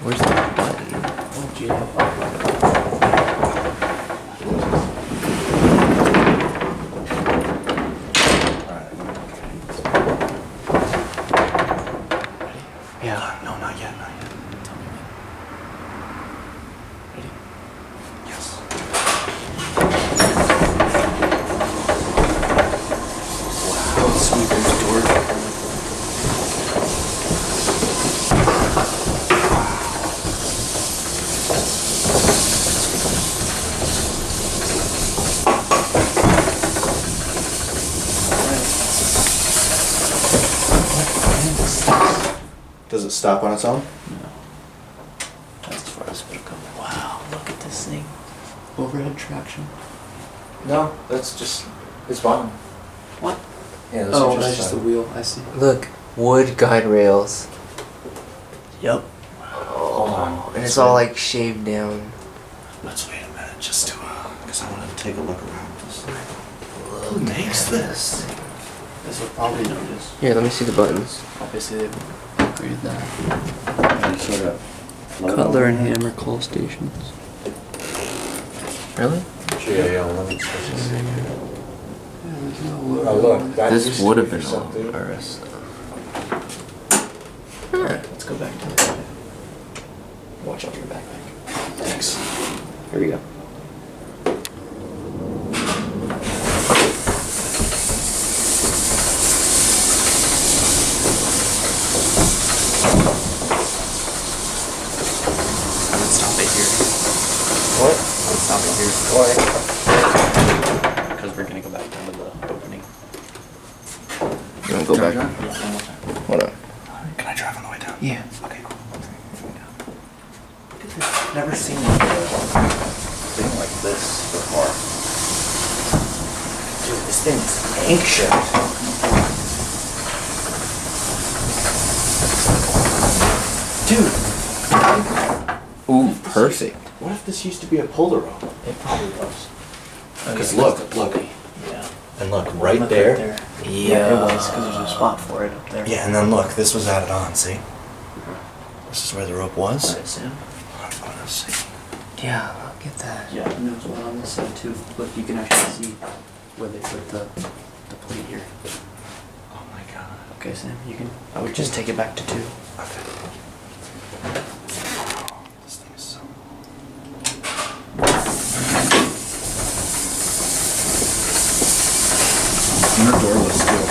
Where's the button? Oh, gee. Yeah. No, not yet, not yet. Tell me when. Ready? Yes. Wow, sweet, there's doors. Does it stop on its own? No. That's as far as it'll go. Wow, look at this thing. Overhead traction. No, that's just, it's fine. What? Yeah, those Oh, are that's just the fine. wheel, I see. Look, wood guide rails. Yep. Hold on. And it's all like shaved down. Let's wait a minute just to, because I want to take a look around this thing. Who makes this? This will probably notice. Here, let me see the buttons. Obviously, they've upgraded that. And sort of float Cutler and over. hammer call stations. Really? GAL limit switches. Yeah, there's no Oh, look, that used This to would be have for been all something. RS. Let's go back to the... Watch out for your backpack. Thanks. Here we go. Let's stop it here. What? Let's stop it here. Why? Because we're gonna go back down to the opening. You wanna go back? Yeah, one more time. Hold on. Can I drive on the way down? Yeah. Okay, cool. Look at this. Never seen a thing like this before. Dude, this thing's ancient. Dude, Ooh, perfect. what if this used to be a polar rope? It probably was. Because look, Yeah. and look, Look right there. Yeah, it was, because there's a spot for it up there. Yeah, and then look, this was added on, see? This is where the rope was. Right, Sam? Let's see. Yeah, look at that. Yeah, and there's one on this side too. Look, you can actually see where they put the plate here. Oh my god. Okay, Sam, you can, I would just take it back to 2. Okay. This thing is so... Your door was still